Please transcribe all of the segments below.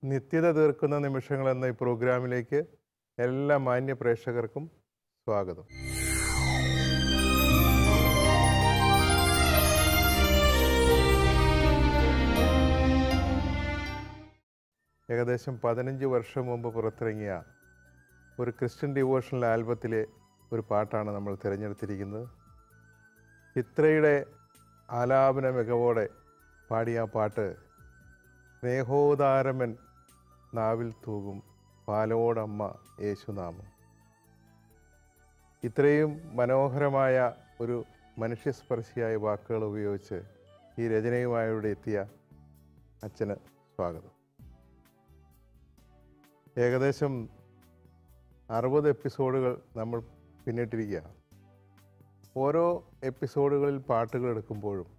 നിത്യത തീർക്കുന്ന നിമിഷങ്ങൾ എന്ന ഈ പ്രോഗ്രാമിലേക്ക് എല്ലാ മാന്യ പ്രേക്ഷകർക്കും സ്വാഗതം. ഏകദേശം 15 വർഷം മുമ്പ് പുറത്തിറങ്ങിയ ഒരു ക്രിസ്ത്യൻ ഡിവോഷണൽ ആൽബത്തിലെ ഒരു പാട്ടാണ് നമ്മൾ തിരഞ്ഞെടുത്തിരിക്കുന്നത്. ചിത്രയുടെ ആലാപന മികവോടെ പാടിയ ആ പാട്ട് സ്നേഹോദാരമൻ നാവിൽ തൂകും പാലോടമ്മ യേശുനാമം. ഇത്രയും മനോഹരമായ ഒരു മനുഷ്യസ്പർശിയായ വാക്കുകൾ ഉപയോഗിച്ച് ഈ രചനയുമായി ഇവിടെ എത്തിയ അച്ഛന് സ്വാഗതം. ഏകദേശം 60 എപ്പിസോഡുകൾ നമ്മൾ പിന്നിട്ടിരിക്കുകയാണ്. ഓരോ എപ്പിസോഡുകളിൽ പാട്ടുകൾ എടുക്കുമ്പോഴും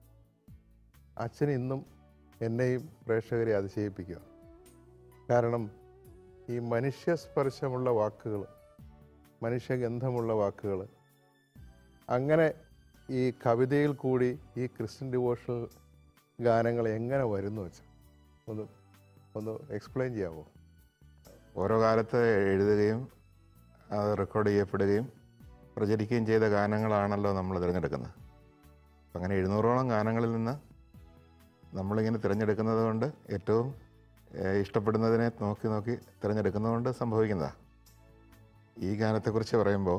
അച്ഛൻ ഇന്നും എന്നെയും പ്രേക്ഷകരെ അതിശയിപ്പിക്കുക. കാരണം ഈ മനുഷ്യസ്പർശമുള്ള വാക്കുകൾ, മനുഷ്യഗന്ധമുള്ള വാക്കുകൾ, അങ്ങനെ ഈ കവിതയിൽ കൂടി ഈ ക്രിസ്ത്യൻ ഡിവോഷണൽ ഗാനങ്ങൾ എങ്ങനെ വരുന്നു വെച്ചാൽ ഒന്ന് എക്സ്പ്ലെയിൻ ചെയ്യാമോ? ഓരോ കാലത്ത് എഴുതുകയും അത് റെക്കോർഡ് ചെയ്യപ്പെടുകയും പ്രചരിക്കുകയും ചെയ്ത ഗാനങ്ങളാണല്ലോ നമ്മൾ തിരഞ്ഞെടുക്കുന്നത്. അങ്ങനെ 700ഓളം ഗാനങ്ങളിൽ നിന്ന് നമ്മളിങ്ങനെ തിരഞ്ഞെടുക്കുന്നത് കൊണ്ട് ഏറ്റവും ഇഷ്ടപ്പെടുന്നതിനെ നോക്കി തിരഞ്ഞെടുക്കുന്നതുകൊണ്ട് സംഭവിക്കുന്നതാണ്. ഈ ഗാനത്തെക്കുറിച്ച് പറയുമ്പോൾ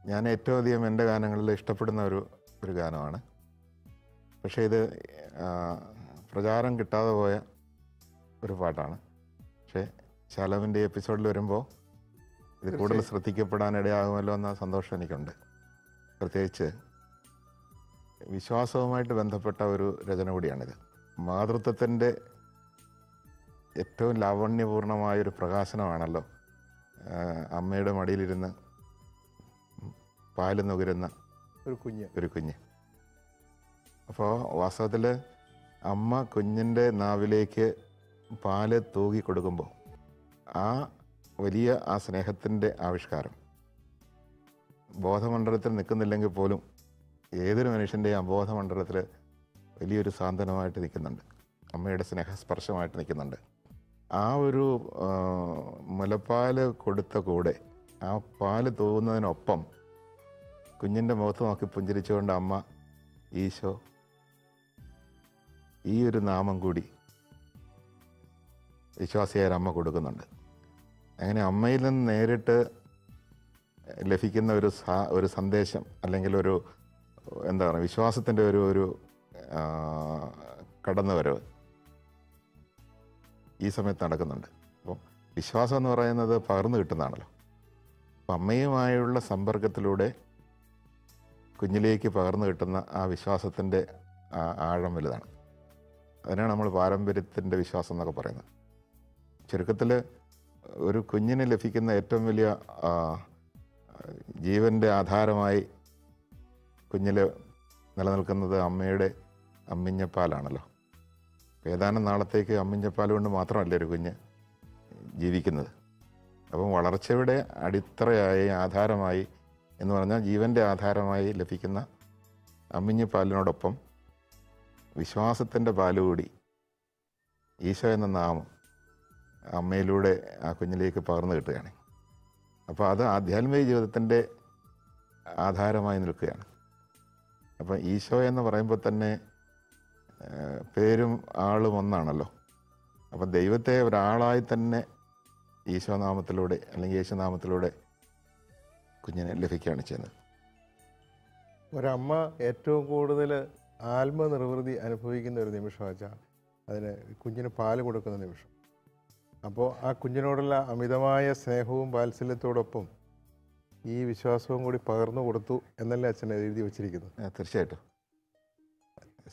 ഞാൻ ഏറ്റവും അധികം എൻ്റെ ഗാനങ്ങളിൽ ഇഷ്ടപ്പെടുന്ന ഒരു ഗാനമാണ്. പക്ഷേ ഇത് പ്രചാരം കിട്ടാതെ പോയ ഒരു പാട്ടാണ്. പക്ഷേ ശാലോമിൻ്റെ എപ്പിസോഡിൽ വരുമ്പോൾ ഇത് കൂടുതൽ ശ്രദ്ധിക്കപ്പെടാനിടയാകുമല്ലോ എന്ന സന്തോഷം എനിക്കുണ്ട്. പ്രത്യേകിച്ച് വിശ്വാസവുമായിട്ട് ബന്ധപ്പെട്ട ഒരു രചന കൂടിയാണിത്. മാതൃത്വത്തിൻ്റെ ഏറ്റവും ലാവണ്യപൂർണമായൊരു പ്രകാശനമാണല്ലോ അമ്മയുടെ മടിയിലിരുന്ന് പാല് നുകരുന്ന ഒരു കുഞ്ഞ്. അപ്പോൾ വാസ്തവത്തിൽ അമ്മ കുഞ്ഞിൻ്റെ നാവിലേക്ക് പാല് തൂകി കൊടുക്കുമ്പോൾ ആ വലിയ ആ സ്നേഹത്തിൻ്റെ ആവിഷ്കാരം ബോധമണ്ഡലത്തിൽ നിൽക്കുന്നില്ലെങ്കിൽ പോലും ഏതൊരു മനുഷ്യൻ്റെയും അബോധമണ്ഡലത്തിൽ വലിയൊരു സാന്ത്വനമായിട്ട് നിൽക്കുന്നുണ്ട്. അമ്മയുടെ സ്നേഹസ്പർശമായിട്ട് നിൽക്കുന്നുണ്ട്. ആ ഒരു മുലപ്പാല് കൊടുത്ത കൂടെ ആ പാല് തൂകുന്നതിനൊപ്പം കുഞ്ഞിൻ്റെ മുഖത്ത് നോക്കി പുഞ്ചിരിച്ചുകൊണ്ട് അമ്മ ഈശോ ഈ ഒരു നാമം കൂടി വിശ്വാസിയായ അമ്മ കൊടുക്കുന്നുണ്ട്. അങ്ങനെ അമ്മയിൽ നിന്ന് നേരിട്ട് ലഭിക്കുന്ന ഒരു സന്ദേശം അല്ലെങ്കിൽ ഒരു എന്താ പറയുക വിശ്വാസത്തിൻ്റെ ഒരു കടന്നുവരവ് ഈ സമയത്ത് നടക്കുന്നുണ്ട്. അപ്പം വിശ്വാസം എന്ന് പറയുന്നത് പകർന്നു കിട്ടുന്നതാണല്ലോ. അപ്പം അമ്മയുമായുള്ള സമ്പർക്കത്തിലൂടെ കുഞ്ഞിലേക്ക് പകർന്നു കിട്ടുന്ന ആ വിശ്വാസത്തിൻ്റെ ആഴം വലുതാണ്. അതിനാണ് നമ്മൾ പാരമ്പര്യത്തിൻ്റെ വിശ്വാസം എന്നൊക്കെ പറയുന്നത്. ചുരുക്കത്തിൽ ഒരു കുഞ്ഞിന് ലഭിക്കുന്ന ഏറ്റവും വലിയ ജീവൻ്റെ ആധാരമായി കുഞ്ഞിൽ നിലനിൽക്കുന്നത് അമ്മയുടെ അമ്മിഞ്ഞപ്പാലാണല്ലോ. ഏതാനും നാളത്തേക്ക് അമ്മിഞ്ഞപ്പാൽ കൊണ്ട് മാത്രമല്ല ഒരു കുഞ്ഞ് ജീവിക്കുന്നത്. അപ്പം വളർച്ചയുടെ അടിത്തറയായി ആധാരമായി എന്ന് പറഞ്ഞാൽ ജീവൻ്റെ ആധാരമായി ലഭിക്കുന്ന അമ്മിഞ്ഞപ്പാലിനോടൊപ്പം വിശ്വാസത്തിൻ്റെ പാലുകൂടി ഈശോ എന്ന നാമം അമ്മയിലൂടെ ആ കുഞ്ഞിലേക്ക് പകർന്നു കിട്ടുകയാണ്. അപ്പോൾ അത് ആധ്യാത്മിക ജീവിതത്തിൻ്റെ ആധാരമായി നിൽക്കുകയാണ്. അപ്പം ഈശോ എന്ന് പറയുമ്പോൾ തന്നെ പേരും ആളും ഒന്നാണല്ലോ. അപ്പം ദൈവത്തെ ഒരാളായി തന്നെ ഈശോനാമത്തിലൂടെ അല്ലെങ്കിൽ യേശുനാമത്തിലൂടെ കുഞ്ഞിനെ ലഭിക്കുകയാണ് ചെയ്യുന്നത്. ഒരമ്മ ഏറ്റവും കൂടുതൽ ആത്മനിർവൃതി അനുഭവിക്കുന്ന ഒരു നിമിഷം വെച്ചാൽ അതിന് കുഞ്ഞിന് പാല് കൊടുക്കുന്ന നിമിഷം. അപ്പോൾ ആ കുഞ്ഞിനോടുള്ള അമിതമായ സ്നേഹവും വാത്സല്യത്തോടൊപ്പം ഈ വിശ്വാസവും കൂടി പകർന്നു കൊടുത്തു എന്നല്ലേ അച്ഛൻ എഴുതി വച്ചിരിക്കുന്നത്? തീർച്ചയായിട്ടും.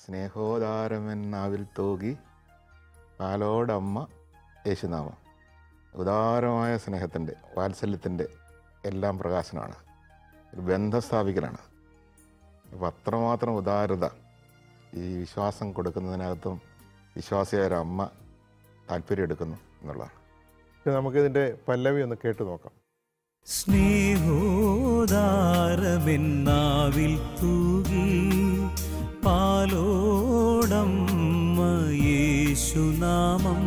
സ്നേഹോദാരമൻ നാവിൽ തൂകി പാലോടമ്മ യേശുനാമം. ഉദാരമായ സ്നേഹത്തിൻ്റെ വാത്സല്യത്തിൻ്റെ എല്ലാം പ്രകാശനമാണ്, ഒരു ബന്ധം സ്ഥാപിക്കലാണ്. അപ്പോൾ അത്രമാത്രം ഉദാരത ഈ വിശ്വാസം കൊടുക്കുന്നതിനകത്തും വിശ്വാസിയായ ഒരു അമ്മ താല്പര്യം എടുക്കുന്നു എന്നുള്ളതാണ്. നമുക്കിതിൻ്റെ പല്ലവി ഒന്ന് കേട്ടു നോക്കാം. സ്നേഹോദാരമെന്നാവിൽ തൂകി പാലോടമ്മ യേശുനാമം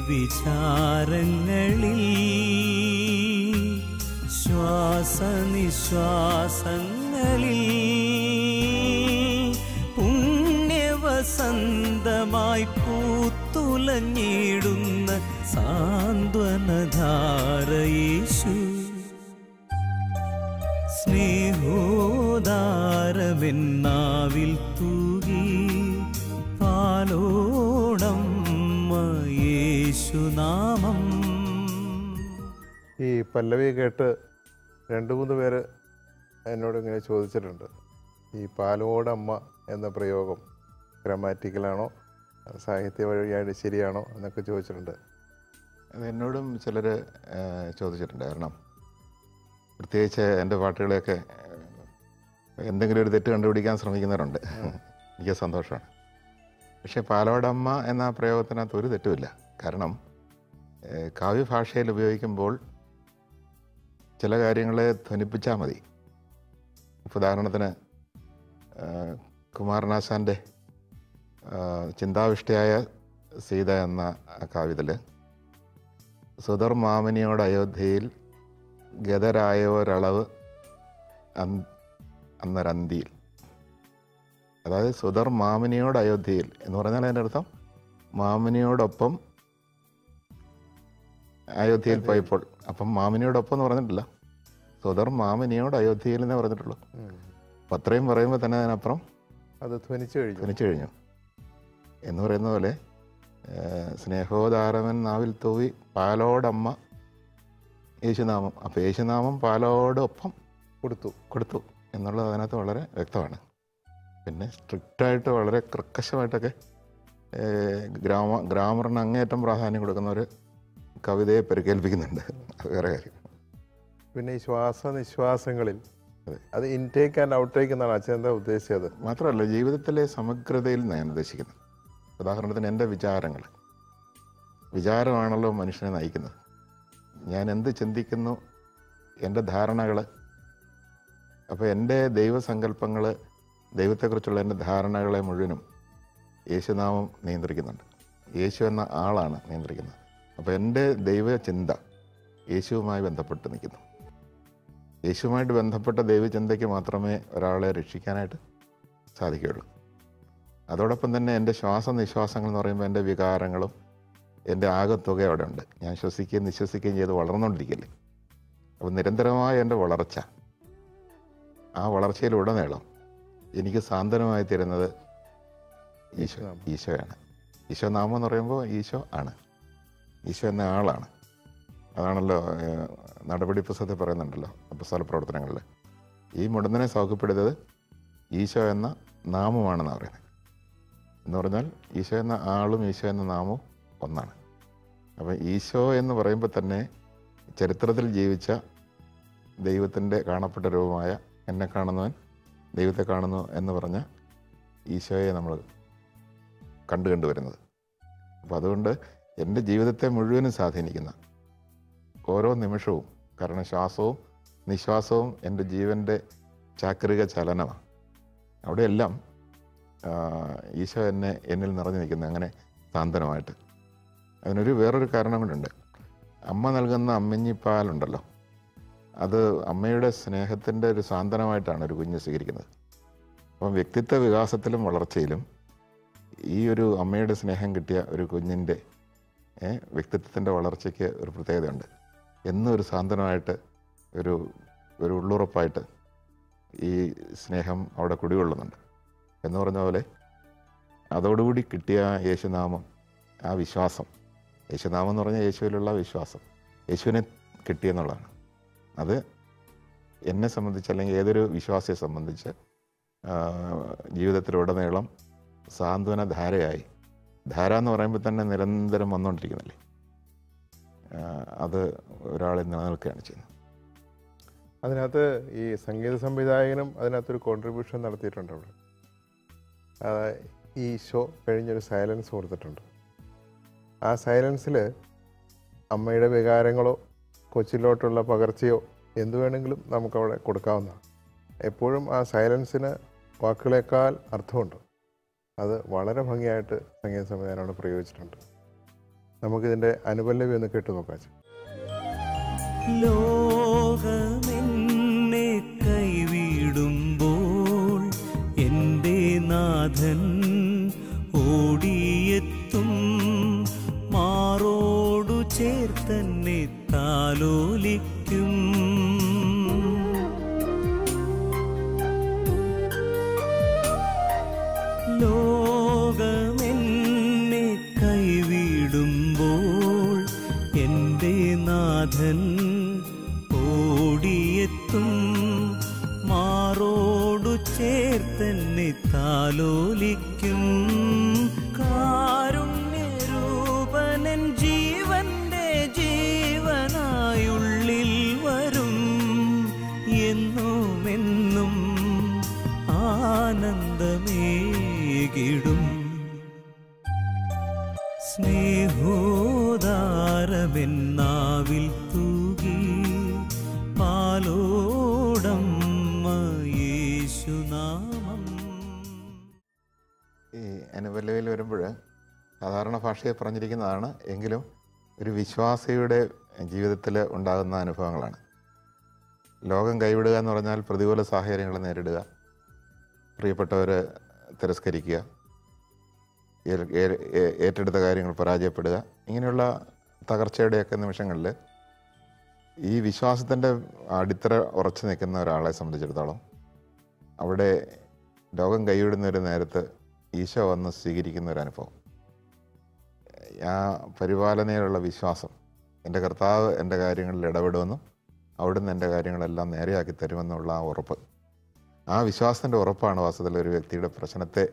വിചാരങ്ങളിൽ ശ്വാസനിശ്വാസങ്ങളിൽ പുണ്യവസന്തമായി പൂത്തുലഞ്ഞിടുന്ന സാന്ത്വനധാരയേശു സ്നേഹോദാരമെന്നാവിൽ തൂകി പാലോടം യേശുനാമം. ഈ പല്ലവി കേട്ട് 2-3 പേര് എന്നോട് ഇങ്ങനെ ചോദിച്ചിട്ടുണ്ട്, ഈ പാലോടമ്മ എന്ന പ്രയോഗം ഗ്രാമാറ്റിക്കലാണോ സാഹിത്യ വഴിയായിട്ട് ശരിയാണോ എന്നൊക്കെ ചോദിച്ചിട്ടുണ്ട്. അത് എന്നോടും ചിലർ ചോദിച്ചിട്ടുണ്ട്. കാരണം പ്രത്യേകിച്ച് എൻ്റെ പാട്ടുകളെയൊക്കെ എന്തെങ്കിലും ഒരു തെറ്റ് കണ്ടുപിടിക്കാൻ ശ്രമിക്കുന്നവരുണ്ട്. എനിക്ക് സന്തോഷമാണ്. പക്ഷേ പാലോടമ്മ എന്ന പ്രയോഗത്തിനകത്ത് ഒരു തെറ്റുമില്ല. കാരണം കാവ്യഭാഷയിൽ ഉപയോഗിക്കുമ്പോൾ ചില കാര്യങ്ങളെ ധ്വനിപ്പിച്ചാൽ മതി. ഉദാഹരണത്തിന് കുമാരനാശാൻ്റെ ചിന്താവിഷ്ടയായ സീത എന്ന കാവ്യത്തിൽ സുധർ മാമിനിയോട് അയോധ്യയിൽ ഗതരായോരളവ് അന്നരന്തിയിൽ, അതായത് സുധർ മാമിനിയോട് അയോധ്യയിൽ എന്ന് പറഞ്ഞാൽ അതിൻ്റെ അർത്ഥം മാമിനിയോടൊപ്പം അയോധ്യയിൽ പോയപ്പോൾ. അപ്പം മാമിനിയോടൊപ്പം എന്ന് പറഞ്ഞിട്ടില്ല, സുധർ മാമിനിയോട് അയോധ്യയിൽ എന്നേ പറഞ്ഞിട്ടുള്ളൂ. അപ്പം അത്രയും പറയുമ്പോൾ തന്നെ അതിനപ്പുറം അത് ധ്വനിച്ചു കഴിഞ്ഞു എന്ന് പറയുന്ന പോലെ സ്നേഹോദാരമൻ നാവിൽ തൂവി പാലോടമ്മ യേശുനാമം. അപ്പോൾ യേശുനാമം പാലോടൊപ്പം കൊടുത്തു എന്നുള്ളത് അതിനകത്ത് വളരെ വ്യക്തമാണ്. പിന്നെ സ്ട്രിക്റ്റായിട്ട് വളരെ കർക്കശമായിട്ടൊക്കെ ഗ്രാമറിന് അങ്ങേയറ്റം പ്രാധാന്യം കൊടുക്കുന്ന ഒരു കവിതയെ പരിക്കേൽപ്പിക്കുന്നുണ്ട്. അത് വേറെ കാര്യം. പിന്നെ ഈ ശ്വാസനിശ്വാസങ്ങളിൽ അത് ഇൻടേക്ക് ആൻഡ് ഔട്ടേക്ക് എന്നാണ് അച്ഛൻ എന്താ ഉദ്ദേശിച്ചത്? മാത്രമല്ല, ജീവിതത്തിലെ സമഗ്രതയിൽ ഞാൻ ഉദ്ദേശിക്കുന്നത്. ഉദാഹരണത്തിന് എൻ്റെ വിചാരമാണല്ലോ മനുഷ്യനെ നയിക്കുന്നത്. ഞാൻ എന്ത് ചിന്തിക്കുന്നു, എൻ്റെ ധാരണകൾ. അപ്പോൾ എൻ്റെ ദൈവസങ്കല്പങ്ങൾ, ദൈവത്തെക്കുറിച്ചുള്ള എൻ്റെ ധാരണകളെ മുഴുവനും യേശുനാമം നിയന്ത്രിക്കുന്നുണ്ട്. യേശു എന്ന ആളാണ് നിയന്ത്രിക്കുന്നത്. അപ്പോൾ എൻ്റെ ദൈവചിന്ത യേശുവുമായി ബന്ധപ്പെട്ട് നിൽക്കുന്നു. യേശുവുമായിട്ട് ബന്ധപ്പെട്ട ദൈവചിന്തയ്ക്ക് മാത്രമേ ഒരാളെ രക്ഷിക്കാനായിട്ട് സാധിക്കുകയുള്ളൂ. അതോടൊപ്പം തന്നെ എൻ്റെ ശ്വാസനിശ്വാസങ്ങൾ എന്ന് പറയുമ്പോൾ എൻ്റെ വികാരങ്ങളും എൻ്റെ ആകത്തുക അവിടെ ഉണ്ട്. ഞാൻ ശ്വസിക്കുകയും നിശ്വസിക്കുകയും ചെയ്ത് വളർന്നുകൊണ്ടിരിക്കില്ലേ. അപ്പോൾ നിരന്തരമായ എൻ്റെ വളർച്ച, ആ വളർച്ചയിലുടനീളം എനിക്ക് സാന്ത്വനമായി തരുന്നത് ഈശോയാണ്. ഈശോ നാമം എന്ന് പറയുമ്പോൾ ഈശോ ആണ്, ഈശോ എന്ന ആളാണ്. അതാണല്ലോ നടപടി പുസ്തകത്തിൽ പറയുന്നുണ്ടല്ലോ, അപ്പസ്തോല പ്രവർത്തനങ്ങളിൽ, ഈ മുടന്തനെ സൗഖ്യപ്പെടുത്തിയത് ഈശോ എന്ന നാമമാണെന്ന് പറയുന്നത്. എന്ന് പറഞ്ഞാൽ ഈശോ എന്ന ആളും ഈശോ എന്ന നാമവും ഒന്നാണ്. അപ്പം ഈശോ എന്ന് പറയുമ്പോൾ തന്നെ ചരിത്രത്തിൽ ജീവിച്ച ദൈവത്തിൻ്റെ കാണപ്പെട്ട രൂപമായ എന്നെ കാണുന്നവൻ ദൈവത്തെ കാണുന്നു എന്ന് പറഞ്ഞ ഈശോയെ നമ്മൾ കണ്ടുവരുന്നത്. അപ്പോൾ അതുകൊണ്ട് എൻ്റെ ജീവിതത്തെ മുഴുവനും സ്വാധീനിക്കുന്ന ഓരോ നിമിഷവും, കാരണം ശ്വാസവും നിശ്വാസവും എൻ്റെ ജീവൻ്റെ ചാക്രിക ചലനമാണ്. അവിടെയെല്ലാം ഈശോ എന്നിൽ നിറഞ്ഞു നിൽക്കുന്നത് അങ്ങനെ സാന്ത്വനമായിട്ട്. അതിനൊരു വേറൊരു കാരണം കൊണ്ടുണ്ട്. അമ്മ നൽകുന്ന അമ്മിഞ്ഞിപ്പാലുണ്ടല്ലോ, അത് അമ്മയുടെ സ്നേഹത്തിൻ്റെ ഒരു സാന്ത്വനമായിട്ടാണ് ഒരു കുഞ്ഞ് സ്വീകരിക്കുന്നത്. അപ്പം വ്യക്തിത്വ വികാസത്തിലും വളർച്ചയിലും ഈ ഒരു അമ്മയുടെ സ്നേഹം കിട്ടിയ ഒരു കുഞ്ഞിൻ്റെ വ്യക്തിത്വത്തിൻ്റെ വളർച്ചയ്ക്ക് ഒരു പ്രത്യേകതയുണ്ട്. എന്നും ഒരു സാന്ത്വനമായിട്ട്, ഒരു ഉള്ളുറപ്പായിട്ട് ഈ സ്നേഹം അവിടെ കുടികൊള്ളുന്നുണ്ട് എന്ന് പറഞ്ഞ പോലെ അതോടുകൂടി കിട്ടിയ യേശുനാമം, ആ വിശ്വാസം, യേശുനാമം എന്ന് പറഞ്ഞാൽ യേശുവിലുള്ള വിശ്വാസം, യേശുവിനെ കിട്ടിയെന്നുള്ളതാണ്. അത് എന്നെ സംബന്ധിച്ച്, അല്ലെങ്കിൽ ഏതൊരു വിശ്വാസിയെ സംബന്ധിച്ച് ജീവിതത്തിലുടനീളം സാന്ത്വന ധാരയായി, ധാര എന്ന് പറയുമ്പോൾ തന്നെ നിരന്തരം വന്നുകൊണ്ടിരിക്കുന്നില്ലേ, അത് ഒരാളെ നിലനിൽക്കുകയാണ് ചെയ്യുന്നത്. അതിനകത്ത് ഈ സംഗീത സംവിധായകനും അതിനകത്തൊരു കോൺട്രിബ്യൂഷൻ നടത്തിയിട്ടുണ്ട്. അവിടെ ഈ ഷോ കഴിഞ്ഞൊരു സൈലൻസ് കൊടുത്തിട്ടുണ്ട്. ആ സൈലൻസിൽ അമ്മയുടെ വികാരങ്ങളോ കൊച്ചിലോട്ടുള്ള പകർച്ചയോ എന്തു വേണമെങ്കിലും നമുക്കവിടെ കൊടുക്കാവുന്നതാണ്. എപ്പോഴും ആ സൈലൻസിന് വാക്കുകളേക്കാൾ അർത്ഥമുണ്ട്. അത് വളരെ ഭംഗിയായിട്ട് സംഗീത സംവിധാനം അവിടെ പ്രയോഗിച്ചിട്ടുണ്ട്. നമുക്കിതിൻ്റെ അനുപല്ലവി ഒന്ന് കേട്ടു നോക്കാം. ലോകമെന്നെ കൈവിടുമ്പോൾ എൻ്റെ നാഥൻ ഓടിയെത്തും, മാറോടു ചേർത്തന്നെ താലോലിക്കും. ലോകമെന്നെ കൈവിടുമ്പോൾ എൻ്റെ നാഥൻ ഓടിയെത്തും, മാറോടു ചേർത്തന്നെ താലോലിക്കും. കാരുണ്യരൂപനൻ ജീവന്റെ ജീവനായുള്ളിൽ വരും, എന്നുമെന്നും ആനന്ദമേകിടും. സ്നേഹോദാരമെന്നാവിൽ തൂകി പാലോടമ്മ യേശുനാമം. ഈ അനുപല്ലവിയിൽ വരുമ്പോൾ സാധാരണ ഭാഷയെ പറഞ്ഞിരിക്കുന്നതാണ്, എങ്കിലും ഒരു വിശ്വാസിയുടെ ജീവിതത്തിൽ ഉണ്ടാകുന്ന അനുഭവങ്ങളാണ്. ലോകം കൈവിടുക എന്ന് പറഞ്ഞാൽ പ്രതികൂല സാഹചര്യങ്ങൾ നേരിടുക, പ്രിയപ്പെട്ടവരെ തിരസ്കരിക്കുക, ഏറ്റെടുത്ത കാര്യങ്ങൾ പരാജയപ്പെടുക, ഇങ്ങനെയുള്ള തകർച്ചയുടെയൊക്കെ നിമിഷങ്ങളിൽ ഈ വിശ്വാസത്തിൻ്റെ അടിത്തറ ഉറച്ചു നിൽക്കുന്ന ഒരാളെ സംബന്ധിച്ചിടത്തോളം അവിടെ ലോകം കൈവിടുന്ന ഒരു നേരത്ത് ഈശോ വന്ന് സ്വീകരിക്കുന്ന ഒരു അനുഭവം, ആ പരിപാലനയിലുള്ള വിശ്വാസം, എൻ്റെ കർത്താവ് എൻ്റെ കാര്യങ്ങളിൽ ഇടപെടുമെന്നും അവിടുന്ന് എൻ്റെ കാര്യങ്ങളെല്ലാം നേരെയാക്കി തരുമെന്നുള്ള ആ ഉറപ്പ്, ആ വിശ്വാസത്തിൻ്റെ ഉറപ്പാണ് വാസ്തവത്തിൽ ഒരു വ്യക്തിയുടെ പ്രശ്നത്തെ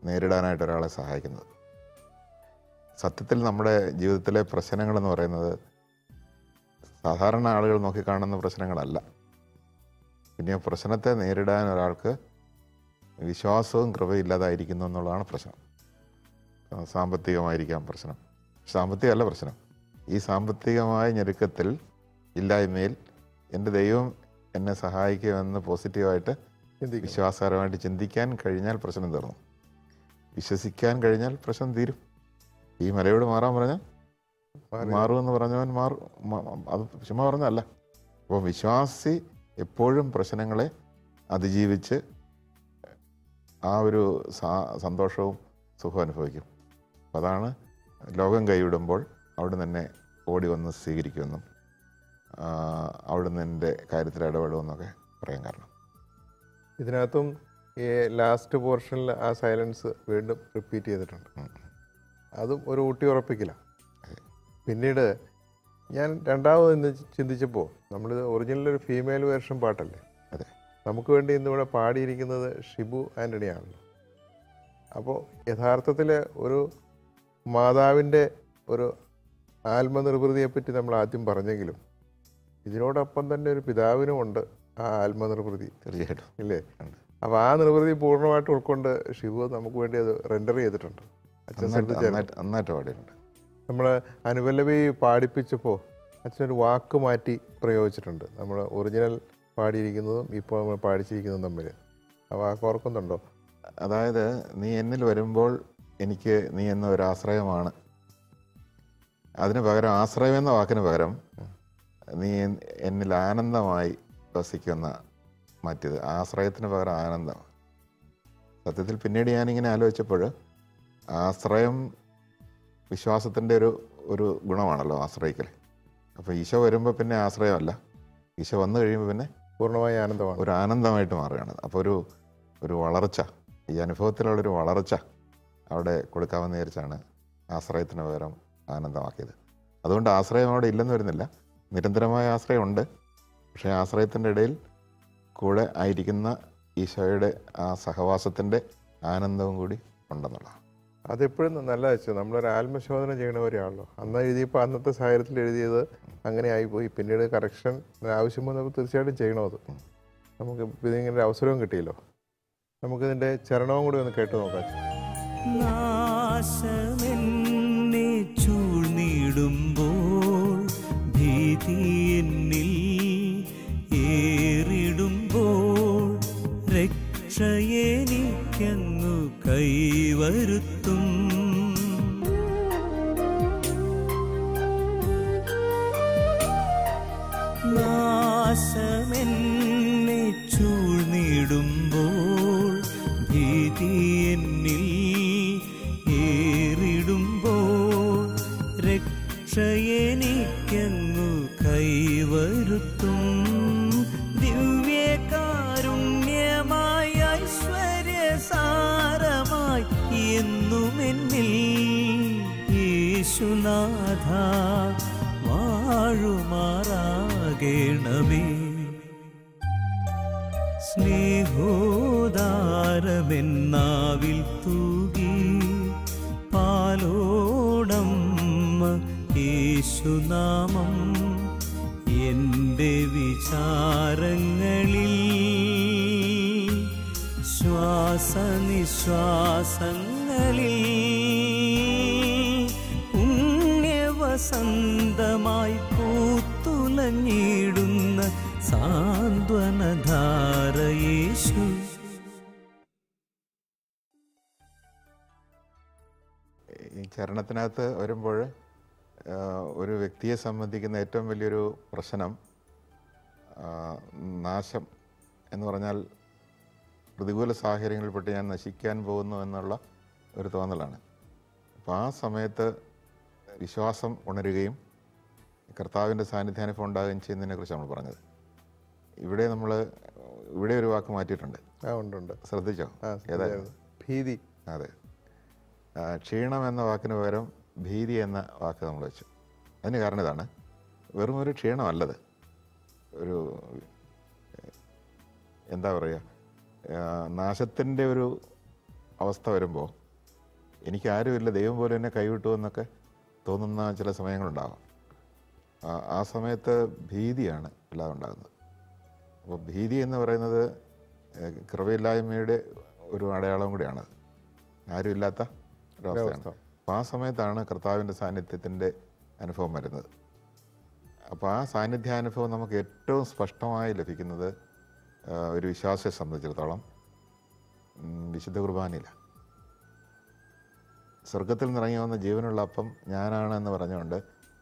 നേരിടാനായിട്ട് ഒരാളെ സഹായിക്കുന്നത്. സത്യത്തിൽ നമ്മുടെ ജീവിതത്തിലെ പ്രശ്നങ്ങളെന്ന് പറയുന്നത് സാധാരണ ആളുകൾ നോക്കിക്കാണുന്ന പ്രശ്നങ്ങളല്ല. പിന്നെ പ്രശ്നത്തെ നേരിടാൻ ഒരാൾക്ക് വിശ്വാസവും കൃപയില്ലാതായിരിക്കുന്നു എന്നുള്ളതാണ് പ്രശ്നം. സാമ്പത്തികമായിരിക്കാം പ്രശ്നം, സാമ്പത്തികമല്ല പ്രശ്നം. ഈ സാമ്പത്തികമായ ഞെരുക്കത്തിൽ, ഇല്ലായ്മയിൽ എൻ്റെ ദൈവം എന്നെ സഹായിക്കുമെന്ന് പോസിറ്റീവായിട്ട് വിശ്വാസപരമായിട്ട് ചിന്തിക്കാൻ കഴിഞ്ഞാൽ പ്രശ്നം തീർന്നു. വിശ്വസിക്കാൻ കഴിഞ്ഞാൽ പ്രശ്നം തീരും. ഈ മലയോട് മാറാൻ പറഞ്ഞാൽ മാറുമെന്ന് പറഞ്ഞവൻ മാറും, അത് ചുമ്മാ പറഞ്ഞല്ല. അപ്പോൾ വിശ്വാസി എപ്പോഴും പ്രശ്നങ്ങളെ അതിജീവിച്ച് ആ ഒരു സന്തോഷവും സുഖവും അനുഭവിക്കും. അതാണ് ലോകം കൈവിടുമ്പോൾ അവിടെ തന്നെ ഓടി വന്ന് സ്വീകരിക്കുമെന്നും അവിടുന്ന് എൻ്റെ കാര്യത്തിൽ ഇടപെടുമെന്നൊക്കെ പറയാൻ കാരണം. ഇതിനകത്തും ഈ ലാസ്റ്റ് പോർഷനിൽ ആ സൈലൻസ് വീണ്ടും റിപ്പീറ്റ് ചെയ്തിട്ടുണ്ട്. അതും ഒരു ഊട്ടി ഉറപ്പിക്കില്ല. പിന്നീട് ഞാൻ രണ്ടാമത് ഇന്ന് ചിന്തിച്ചപ്പോൾ, നമ്മളിത് ഒറിജിനലൊരു ഫീമെയിൽ വേർഷൻ പാട്ടല്ലേ, അതെ, നമുക്ക് വേണ്ടി ഇന്നിവിടെ പാടിയിരിക്കുന്നത് ഷിബു ആൻ്റണിയാണല്ലോ. അപ്പോൾ യഥാർത്ഥത്തിൽ ഒരു മാതാവിൻ്റെ ഒരു ആത്മനിർവൃതിയെപ്പറ്റി നമ്മൾ ആദ്യം പറഞ്ഞെങ്കിലും ഇതിനോടൊപ്പം തന്നെ ഒരു പിതാവിനുമുണ്ട് ആ ആത്മനിർവൃതി. തീർച്ചയായിട്ടും ഇല്ലേ? അപ്പോൾ ആ നിർവൃതി പൂർണ്ണമായിട്ട് ഉൾക്കൊണ്ട് ഷിബു നമുക്ക് വേണ്ടി അത് റെൻഡർ ചെയ്തിട്ടുണ്ട്. അച്ഛൻ നന്നായിട്ട് പാടിയിട്ടുണ്ട്. നമ്മൾ അനുപല്ലവി പാടിപ്പിച്ചപ്പോൾ അച്ഛനൊരു വാക്ക് മാറ്റി പ്രയോഗിച്ചിട്ടുണ്ട്. നമ്മൾ ഒറിജിനൽ പാടിയിരിക്കുന്നതും ഇപ്പോൾ നമ്മൾ പാടിച്ചിരിക്കുന്നതും തമ്മിൽ ആ വാക്ക് ഓർക്കുന്നുണ്ടോ? അതായത്, നീ എന്നിൽ വരുമ്പോൾ എനിക്ക് നീ എന്ന ഒരു ആശ്രയമാണ്. അതിന് പകരം, ആശ്രയം എന്ന വാക്കിന് പകരം നീ എന്നിൽ ആനന്ദമായി വസിക്കുന്ന മാറ്റിയത്. ആശ്രയത്തിന് പകരം ആനന്ദം. സത്യത്തിൽ പിന്നീട് ഞാനിങ്ങനെ ആലോചിച്ചപ്പോൾ ആശ്രയം വിശ്വാസത്തിൻ്റെ ഒരു ഗുണമാണല്ലോ, ആശ്രയിക്കൽ. അപ്പോൾ ഈശോ വരുമ്പോൾ പിന്നെ ആശ്രയമല്ല, ഈശോ വന്നു കഴിയുമ്പോൾ പിന്നെ പൂർണ്ണമായ ആനന്ദമാണ്, ഒരു ആനന്ദമായിട്ട് മാറുകയാണ്. അപ്പോൾ ഒരു വളർച്ച, ഈ അനുഭവത്തിലുള്ളൊരു വളർച്ച അവിടെ കൊടുക്കാമെന്ന് വിചാരിച്ചാണ് ആശ്രയത്തിന് പകരം ആനന്ദമാക്കിയത്. അതുകൊണ്ട് ആശ്രയം അവിടെ ഇല്ലെന്ന് വരുന്നില്ല, നിരന്തരമായ ആശ്രയമുണ്ട്. പക്ഷേ ആശ്രയത്തിൻ്റെ ഇടയിൽ കൂടെ ആയിരിക്കുന്ന ഈശോയുടെ ആ സഹവാസത്തിൻ്റെ ആനന്ദവും കൂടി ഉണ്ടെന്നുള്ളതാണ്. അതെപ്പോഴും നല്ല വെച്ചു. നമ്മളൊരു ആത്മശോധന ചെയ്യണവരെയാണല്ലോ. അന്ന് എഴുതിയപ്പോൾ അന്നത്തെ സാഹചര്യത്തിൽ എഴുതിയത് അങ്ങനെ ആയിപ്പോയി. പിന്നീട് കറക്ഷൻ ആവശ്യം വന്നപ്പോൾ തീർച്ചയായിട്ടും ചെയ്യണത്. നമുക്ക് ഇതിങ്ങനെ ഒരു അവസരവും കിട്ടിയല്ലോ. നമുക്കിതിൻ്റെ ചരണവും കൂടി ഒന്ന് കേട്ട് നോക്കാം. നാശമെന്നെ ചൂഴ്ന്നിടുമ്പോൾ, ഭീതി എന്നിൽ ഏറിടുമ്പോൾ, രക്ഷയെനിക്കങ്ങു കൈവരുത്തും. നാശമെന്നെ ചൂഴ്ന്നിടുമ്പോൾ ഭീതി എന്നിൽ ഏറിടുമ്പോൾ രക്ഷയെനിക്കങ്ങു കൈവരുത്തും ദിവ്യകാരുണ്യമായി ഐശ്വര്യസാരമായി എന്നുമെന്നിൽ യേശുനാഥ വാഴുമാറാകണമേ. സ്നേഹോദാരമെന്നാവിൽ തൂകി പാലോടമ്മ യേശുനാമം എൻ്റെ വിചാരങ്ങളിൽ ശ്വാസനിശ്വാസങ്ങളിൽ പുണ്യവസന്തമായി പൂത്തുലഞ്ഞിടുന്ന സാന്ത്വനധാര യേശു. ഈ ചരണത്തിനകത്ത് വരുമ്പോൾ ഒരു വ്യക്തിയെ സംബന്ധിക്കുന്ന ഏറ്റവും വലിയൊരു പ്രശ്നം നാശം എന്ന് പറഞ്ഞാൽ പ്രതികൂല സാഹചര്യങ്ങളിൽപ്പെട്ട് ഞാൻ നശിക്കാൻ പോകുന്നു എന്നുള്ള ഒരു തോന്നലാണ്. അപ്പോൾ ആ സമയത്ത് വിശ്വാസം ഉണരുകയും കർത്താവിൻ്റെ സാന്നിധ്യാനുഭവം ഉണ്ടാകുകയും ചെയ്യുന്നതിനെക്കുറിച്ച് നമ്മൾ പറഞ്ഞത്. ഇവിടെ ഒരു വാക്ക് മാറ്റിയിട്ടുണ്ട്. ഉണ്ട്. ശ്രദ്ധിച്ചോ? ഏതായിരുന്നു? ഭീതി. അതെ, ക്ഷീണം എന്ന വാക്കിന് പകരം ഭീതി എന്ന വാക്ക് നമ്മൾ വെച്ചു. അതിന് കാരണം ഇതാണ്, വെറും ഒരു ക്ഷീണമല്ലത്. ഒരു എന്താ പറയുക, നാശത്തിൻ്റെ ഒരു അവസ്ഥ വരുമ്പോൾ എനിക്കാരുമില്ല, ദൈവം പോലും എന്നെ കൈവിട്ടു എന്നൊക്കെ തോന്നുന്ന ചില സമയങ്ങളുണ്ടാവാം. ആ സമയത്ത് ഭീതിയാണ് അല്ലാതെ ഉണ്ടാകുന്നത്. അപ്പോൾ ഭീതി എന്ന് പറയുന്നത് കൃപയില്ലായ്മയുടെ ഒരു അടയാളം കൂടിയാണത്, ആരുമില്ലാത്ത ഒരവസ്ഥയാണ്. അപ്പോൾ ആ സമയത്താണ് കർത്താവിൻ്റെ സാന്നിധ്യത്തിൻ്റെ അനുഭവം വരുന്നത്. അപ്പോൾ ആ സാന്നിധ്യാനുഭവം നമുക്ക് ഏറ്റവും സ്പഷ്ടമായി ലഭിക്കുന്നത് ഒരു വിശ്വാസിയെ സംബന്ധിച്ചിടത്തോളം വിശുദ്ധ കുർബാനയിലാണ്. സ്വർഗത്തിൽ നിന്നിറങ്ങി വന്ന ജീവനുള്ള അപ്പം ഞാനാണ് എന്ന് പറഞ്ഞുകൊണ്ട്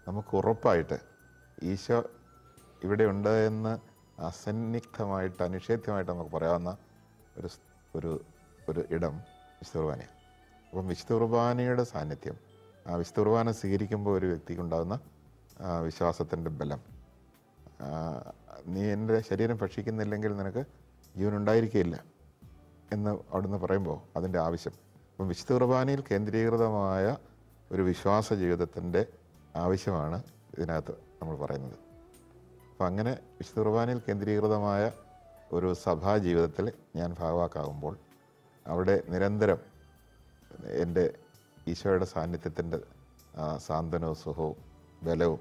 നമുക്ക് ഉറപ്പായിട്ട് ഈശോ ഇവിടെ ഉണ്ട് എന്ന് അസന്നിഗ്ധമായിട്ട് അനിഷേധ്യമായിട്ട് നമുക്ക് പറയാവുന്ന ഒരു ഇടം വിശുദ്ധ കുർബാനയാണ്. അപ്പം വിശുദ്ധ കുർബാനയുടെ സാന്നിധ്യം, ആ വിശുദ്ധ കുർബാന സ്വീകരിക്കുമ്പോൾ ഒരു വ്യക്തിക്കുണ്ടാകുന്ന വിശ്വാസത്തിൻ്റെ ബലം, നീ എൻ്റെ ശരീരം ഭക്ഷിക്കുന്നില്ലെങ്കിൽ നിനക്ക് ജീവനുണ്ടായിരിക്കുകയില്ല എന്ന് അവിടുന്ന് പറയുമ്പോൾ അതിൻ്റെ ആവശ്യം. അപ്പം വിശുദ്ധ കുർബാനയിൽ കേന്ദ്രീകൃതമായ ഒരു വിശ്വാസ ജീവിതത്തിൻ്റെ ആവശ്യമാണ് ഇതിനകത്ത് നമ്മൾ പറയുന്നത്. അപ്പം അങ്ങനെ വിശുദ്ധ കുർബാനയിൽ കേന്ദ്രീകൃതമായ ഒരു സഭാ ജീവിതത്തിൽ ഞാൻ ഭാഗവാക്കാകുമ്പോൾ അവിടെ നിരന്തരം എൻ്റെ ഈശോയുടെ സാന്നിധ്യത്തിൻ്റെ സാന്ത്വനവും സുഖവും ബലവും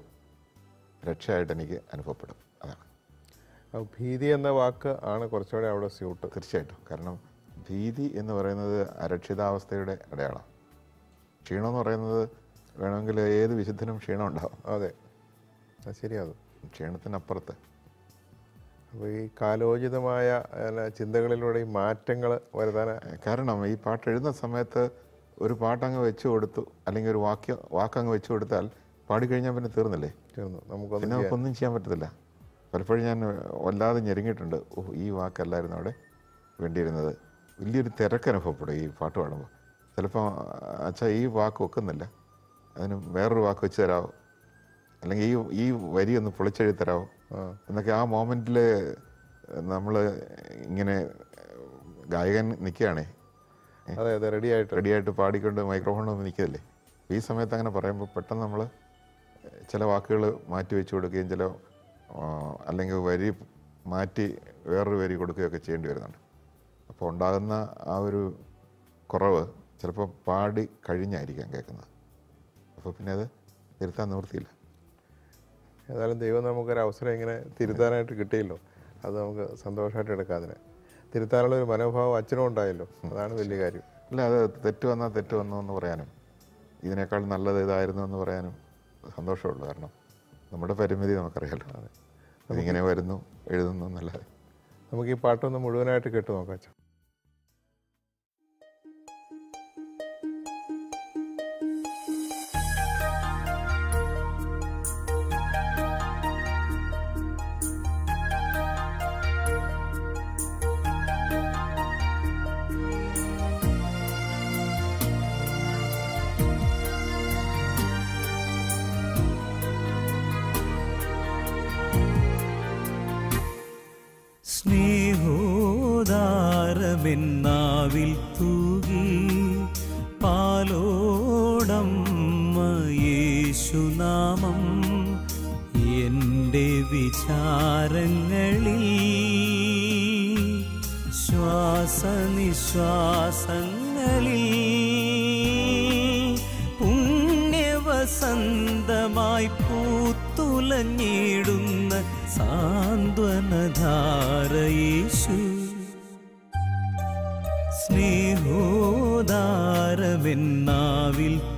രക്ഷയായിട്ട് എനിക്ക് അനുഭവപ്പെടും. അതാണ് ഭീതി എന്ന വാക്ക് ആണ് കുറച്ചുകൂടെ അവിടെ സ്യൂട്ട്. തീർച്ചയായിട്ടും. കാരണം ഭീതി എന്ന് പറയുന്നത് അരക്ഷിതാവസ്ഥയുടെ അടയാളം. ക്ഷീണം എന്ന് പറയുന്നത് വേണമെങ്കിൽ ഏത് വിശുദ്ധനും ക്ഷീണം ഉണ്ടാവും. അതെ, ശരിയാകും. ക്ഷീണത്തിനപ്പുറത്ത് അപ്പോൾ ഈ കാലോചിതമായ ചിന്തകളിലൂടെ ഈ മാറ്റങ്ങൾ വരുത്താൻ, കാരണം ഈ പാട്ട് എഴുതുന്ന സമയത്ത് ഒരു പാട്ടങ്ങ് വെച്ചു കൊടുത്തു, അല്ലെങ്കിൽ ഒരു വാക്കങ്ങ് വെച്ചു കൊടുത്താൽ പാടിക്കഴിഞ്ഞാൽ പിന്നെ തീർന്നില്ലേ, പിന്നെ നമുക്കൊന്നും ചെയ്യാൻ പറ്റത്തില്ല. പലപ്പോഴും ഞാൻ വല്ലാതെ ഞെരുങ്ങിയിട്ടുണ്ട്. ഈ വാക്കല്ലായിരുന്നു അവിടെ വേണ്ടിയിരുന്നത്. വലിയൊരു തിരക്കനുഭവപ്പെടും ഈ പാട്ട് പാടുമ്പോൾ. ചിലപ്പോൾ അച്ഛാ ഈ വാക്ക് വെക്കുന്നില്ല, അതിന് വേറൊരു വാക്ക് വെച്ച് തരാമോ, അല്ലെങ്കിൽ ഈ വരി ഒന്ന് പൊളിച്ചെഴുതി തരാമോ എന്നൊക്കെ ആ മോമെൻറ്റിൽ നമ്മൾ ഇങ്ങനെ ഗായകൻ നിൽക്കുകയാണേ, റെഡിയായിട്ട് പാടിക്കൊണ്ട് മൈക്രോഫോണൊന്നും നിൽക്കില്ലേ. ഈ സമയത്ത് അങ്ങനെ പറയുമ്പോൾ പെട്ടെന്ന് നമ്മൾ ചില വാക്കുകൾ മാറ്റി വെച്ച് കൊടുക്കുകയും അല്ലെങ്കിൽ വരി മാറ്റി വേറൊരു വരി കൊടുക്കുകയൊക്കെ ചെയ്യേണ്ടി വരുന്നുണ്ട്. അപ്പോൾ ഉണ്ടാകുന്ന ആ ഒരു കുറവ് ചിലപ്പോൾ പാടി കഴിഞ്ഞായിരിക്കാം കേൾക്കുന്നത്. അപ്പോൾ പിന്നെ അത് തിരുത്താൻ നിവൃത്തിയില്ല. ഏതായാലും ദൈവം നമുക്കൊരു അവസരം ഇങ്ങനെ തിരുത്താനായിട്ട് കിട്ടിയല്ലോ, അത് നമുക്ക് സന്തോഷമായിട്ട് എടുക്കാം. അതിനെ തിരുത്താനുള്ള ഒരു മനോഭാവം അച്ഛനും ഉണ്ടായല്ലോ, അതാണ് വലിയ കാര്യം. അല്ല, അത് തെറ്റ് വന്നു എന്ന് പറയാനും ഇതിനേക്കാൾ നല്ലത് ഇതായിരുന്നു എന്ന് പറയാനും സന്തോഷമുള്ളൂ. കാരണം നമ്മുടെ പരിമിതി നമുക്കറിയാലോ. ഇതിങ്ങനെ വരുന്നു എഴുതുന്നു എന്നല്ലാതെ. നമുക്ക് ഈ പാട്ടൊന്ന് മുഴുവനായിട്ട് കേട്ട് നോക്കാം അച്ഛൻ. തൂകി പാലോടമ്മ യേശുനാമം എൻ്റെ വിചാരങ്ങളിൽ ശ്വാസനിശ്വാസങ്ങളിൽ പുണ്യവസന്തമായി പൂത്തുലഞ്ഞിടുന്ന സാന്ത്വനധാര യേശു. സ്നേഹോദാരമെന്നാവിൽ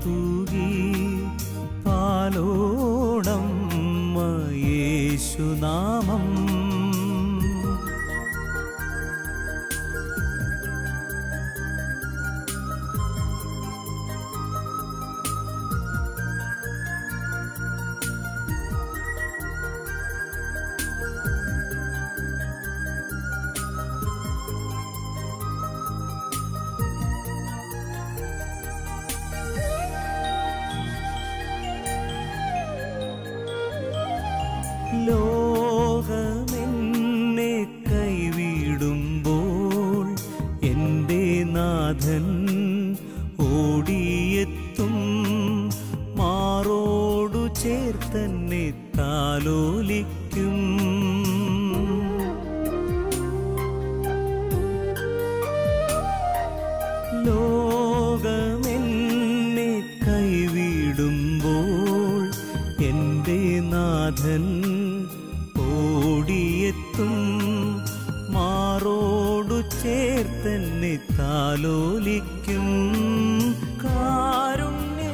തൂകി പാലോടമ്മ യേശുനാമം. ലോകമെന്നെ കൈവിടുമ്പോൾ എൻ്റെ നാഥൻ ഓടിയെത്തും, മാറോടു ചേർത്തന്നെ താലോലിക്കും. ലോകമെന്നെ കൈവിടുമ്പോൾ എൻ്റെ നാഥൻ ഓടിയെത്തും, മാറോടു ചേർത്തന്നെ താലോലിക്കും. കാരുണ്യരൂപനൻ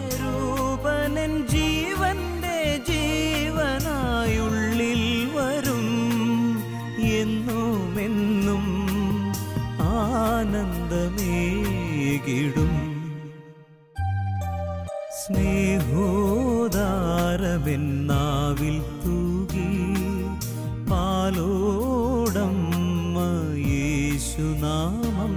ജീവന്റെ ജീവനായുള്ളിൽ വരും, എന്നുമെന്നും ആനന്ദമേകിടും. സ്നേഹോദാരമെന്നാവിൽ തൂകി പാലോടമ്മ യേശുനാമം.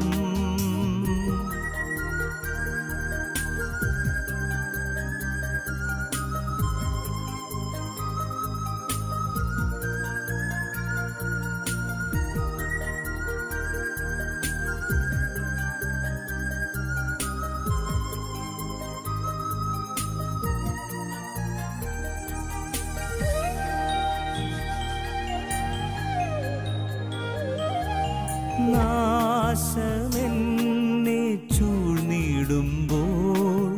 നാശമെന്നെ ചൂഴ്ന്നിടുമ്പോൾ,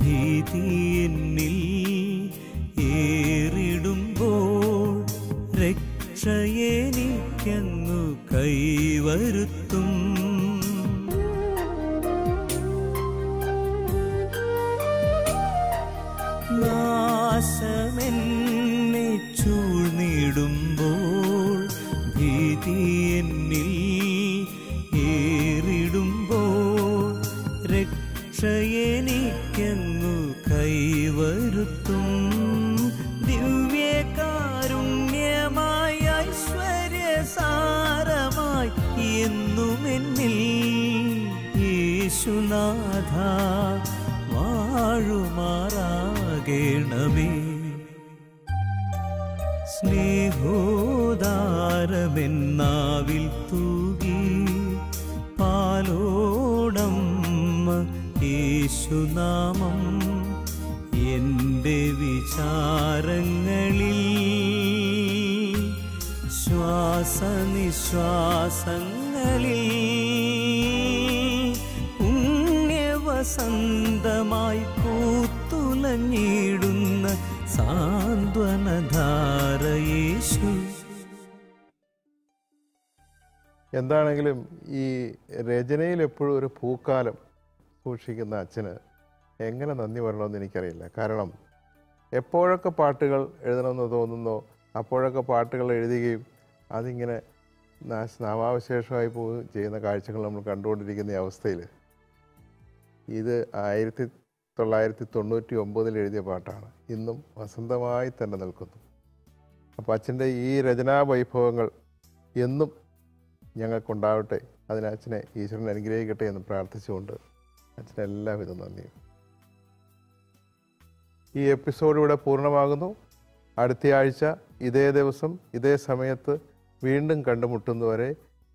ഭീതി എന്നിൽ ഏറിടുമ്പോൾ, രക്ഷയെനിക്കങ്ങു കൈവരുത്തും. നാശമെന്നെ ചൂഴ്ന്നിടുമ്പോൾ, ഭീതി എന്നിൽ ഏറിടുമ്പോൾ, രക്ഷയെനിക്കങ്ങു കൈവരുത്തും. ദിവ്യകാരുണ്യമായി ഐശ്വര്യസാരമായി എന്നുമെന്നിൽ യേശുനാഥ വാഴുമാറാകണമേ. സ്നേഹോദാരമെന്നാവിൽ തൂകി പാലോടമ്മ യേശുനാമം എൻ്റെ വിചാരങ്ങളിൽ ശ്വാസനിശ്വാസങ്ങളിൽ പുണ്യവസന്തമായി പൂത്തുലഞ്ഞിടുന്ന സാന്ത്വനധാര യേശു. എന്താണെങ്കിലും ഈ രചനയിൽ എപ്പോഴും ഒരു പൂക്കാലം സൂക്ഷിക്കുന്ന അച്ഛന് എങ്ങനെ നന്ദി പറയണമെന്ന് എനിക്കറിയില്ല. കാരണം എപ്പോഴൊക്കെ പാട്ടുകൾ എഴുതണമെന്ന് തോന്നുന്നോ അപ്പോഴൊക്കെ പാട്ടുകൾ എഴുതുകയും അതിങ്ങനെ നാമാവശേഷമായി പോവുകയും ചെയ്യുന്ന കാഴ്ചകൾ നമ്മൾ കണ്ടുകൊണ്ടിരിക്കുന്ന അവസ്ഥയിൽ ഇത് 1999 എഴുതിയ പാട്ടാണ്, ഇന്നും വസന്തമായി തന്നെ നിൽക്കുന്നു. അപ്പോൾ അച്ഛൻ്റെ ഈ രചനാ വൈഭവങ്ങൾ എന്നും ഞങ്ങൾക്കുണ്ടാവട്ടെ, അതിന് അച്ഛനെ ഈശ്വരൻ അനുഗ്രഹിക്കട്ടെ എന്ന് പ്രാർത്ഥിച്ചുകൊണ്ട് അച്ഛന് എല്ലാവിധ നന്ദിയും. ഈ എപ്പിസോഡ് ഇവിടെ പൂർണ്ണമാകുന്നു. അടുത്ത ആഴ്ച ഇതേ ദിവസം ഇതേ സമയത്ത് വീണ്ടും കണ്ടുമുട്ടുന്നവരെ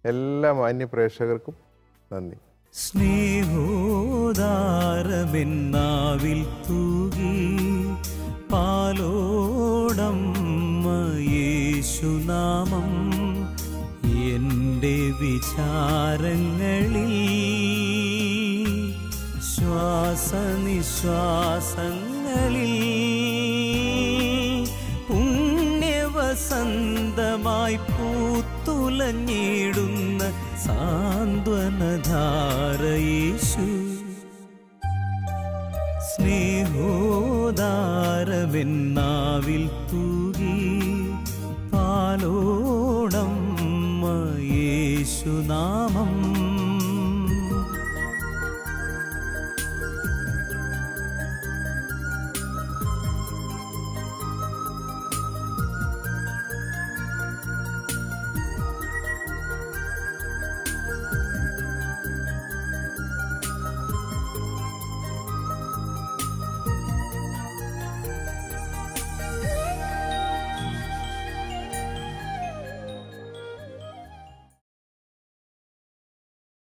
എല്ലാ മാന്യ പ്രേക്ഷകർക്കും നന്ദി. സ്നേഹോദാരമെന്നാവിൽ തൂകി പാലോടമ്മ യേശുനാമം എൻ്റെ വിചാരങ്ങളിൽ ശ്വാസനിശ്വാസങ്ങളിൽ പുണ്യവസന്തമായി പൂത്തുലഞ്ഞിടുന്ന സാന്ത്വനധാര യേശു. സ്നേഹോദാരമെന്നാവിൽ തൂകി പാലോടമ്മ യേശുനാമം